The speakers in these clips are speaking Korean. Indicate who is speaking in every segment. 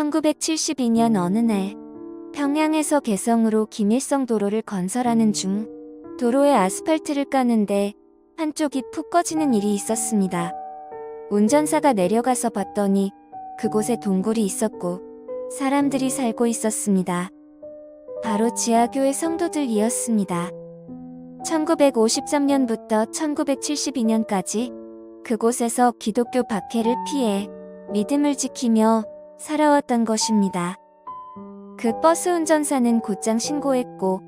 Speaker 1: 1972년 어느 날 평양에서 개성으로 김일성 도로를 건설하는 중 도로에 아스팔트를 까는데 한쪽이 푹 꺼지는 일이 있었습니다. 운전사가 내려가서 봤더니 그곳에 동굴이 있었고 사람들이 살고 있었습니다. 바로 지하교회 성도들이었습니다. 1953년부터 1972년까지 그곳에서 기독교 박해를 피해 믿음을 지키며 살아왔던 것입니다. 그 버스 운전사는 곧장 신고했고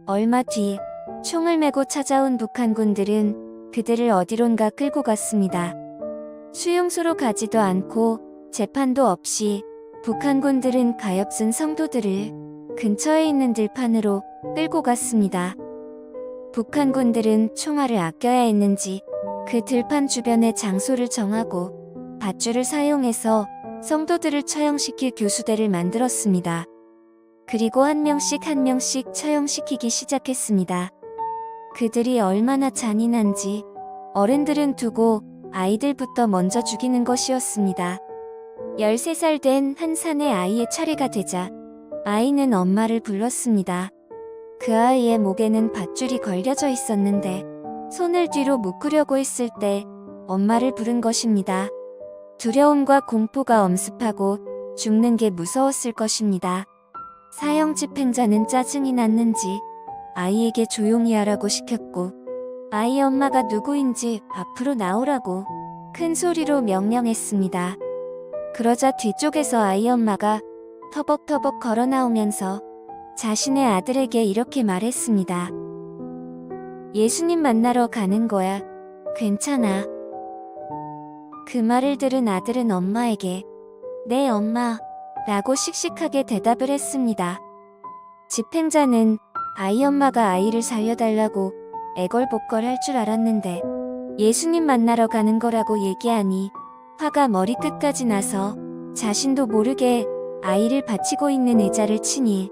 Speaker 1: 얼마 뒤 총을 메고 찾아온 북한군들은 그들을 어디론가 끌고 갔습니다. 수용소로 가지도 않고 재판도 없이 북한군들은 가엾은 성도들을 근처에 있는 들판으로 끌고 갔습니다. 북한군들은 총알을 아껴야 했는지 그 들판 주변에 장소를 정하고 밧줄을 사용해서 성도들을 처형시킬 교수대를 만들었습니다. 그리고 한 명씩 한 명씩 처형시키기 시작했습니다. 그들이 얼마나 잔인한지 어른들은 두고 아이들부터 먼저 죽이는 것이었습니다. 13살 된 한 사내 아이의 차례가 되자 아이는 엄마를 불렀습니다. 그 아이의 목에는 밧줄이 걸려져 있었는데 손을 뒤로 묶으려고 했을 때 엄마를 부른 것입니다. 두려움과 공포가 엄습하고 죽는 게 무서웠을 것입니다. 사형 집행자는 짜증이 났는지 아이에게 조용히 하라고 시켰고 아이 엄마가 누구인지 앞으로 나오라고 큰 소리로 명령했습니다. 그러자 뒤쪽에서 아이 엄마가 터벅터벅 걸어 나오면서 자신의 아들에게 이렇게 말했습니다. 예수님 만나러 가는 거야. 괜찮아. 그 말을 들은 아들은 엄마에게 네 엄마 라고 씩씩하게 대답을 했습니다. 집행자는 아이 엄마가 아이를 살려달라고 애걸복걸 할 줄 알았는데 예수님 만나러 가는 거라고 얘기하니 화가 머리끝까지 나서 자신도 모르게 아이를 받치고 있는 의자를 치니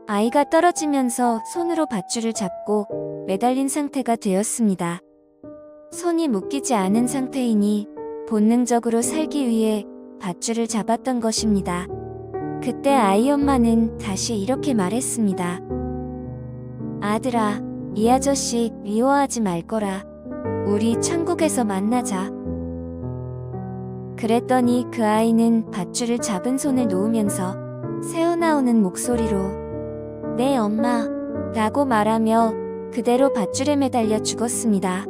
Speaker 1: 아이가 떨어지면서 손으로 밧줄을 잡고 매달린 상태가 되었습니다. 손이 묶이지 않은 상태이니 본능적으로 살기 위해 밧줄을 잡았던 것입니다. 그때 아이 엄마는 다시 이렇게 말했습니다. 아들아, 이 아저씨 미워하지 말 거라. 우리 천국에서 만나자. 그랬더니 그 아이는 밧줄을 잡은 손을 놓으면서 새어나오는 목소리로 네 엄마 라고 말하며 그대로 밧줄에 매달려 죽었습니다.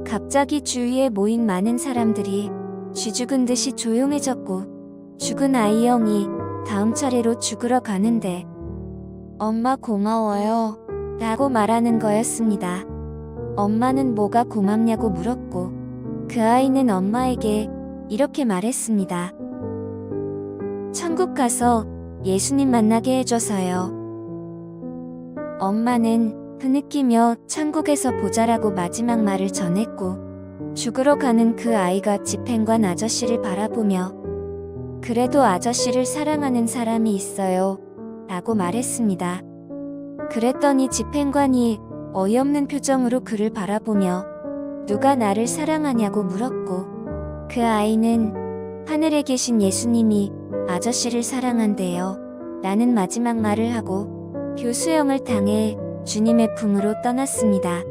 Speaker 1: 갑자기 주위에 모인 많은 사람들이 쥐 죽은 듯이 조용해졌고 죽은 아이 형이 다음 차례로 죽으러 가는데 엄마 고마워요 라고 말하는 거였습니다. 엄마는 뭐가 고맙냐고 물었고 그 아이는 엄마에게 이렇게 말했습니다. 천국 가서 예수님 만나게 해줘서요. 엄마는 흐느끼며 천국에서 보자라고 마지막 말을 전했고 죽으러 가는 그 아이가 집행관 아저씨를 바라보며 그래도 아저씨를 사랑하는 사람이 있어요 라고 말했습니다. 그랬더니 집행관이 어이없는 표정으로 그를 바라보며 누가 나를 사랑하냐고 물었고 그 아이는 하늘에 계신 예수님이 아저씨를 사랑한대요 라는 마지막 말을 하고 교수형을 당해 주님의 품으로 떠났습니다.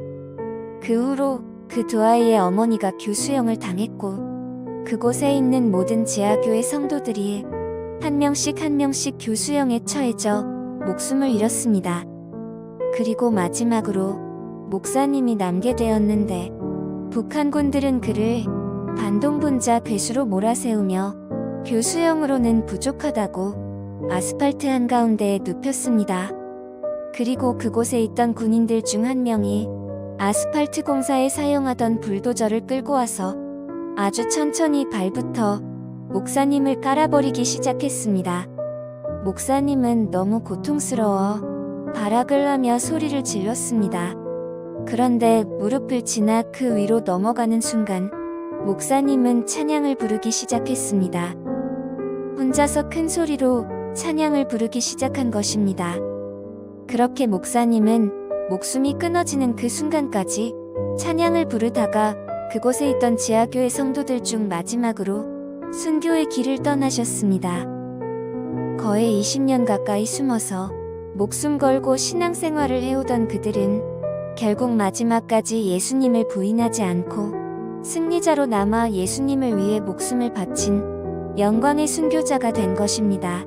Speaker 1: 그 후로 그 두 아이의 어머니가 교수형을 당했고 그곳에 있는 모든 지하교회 성도들이 한 명씩 한 명씩 교수형에 처해져 목숨을 잃었습니다. 그리고 마지막으로 목사님이 남게 되었는데 북한군들은 그를 반동분자 괴수로 몰아세우며 교수형으로는 부족하다고 아스팔트 한가운데에 눕혔습니다. 그리고 그곳에 있던 군인들 중 한 명이 아스팔트 공사에 사용하던 불도저를 끌고 와서 아주 천천히 발부터 목사님을 깔아버리기 시작했습니다. 목사님은 너무 고통스러워 발악을 하며 소리를 질렀습니다. 그런데 무릎을 지나 그 위로 넘어가는 순간 목사님은 찬양을 부르기 시작했습니다. 혼자서 큰 소리로 찬양을 부르기 시작한 것입니다. 그렇게 목사님은 목숨이 끊어지는 그 순간까지 찬양을 부르다가 그곳에 있던 지하교회 성도들 중 마지막으로 순교의 길을 떠나셨습니다. 거의 20년 가까이 숨어서 목숨 걸고 신앙생활을 해오던 그들은 결국 마지막까지 예수님을 부인하지 않고 승리자로 남아 예수님을 위해 목숨을 바친 영광의 순교자가 된 것입니다.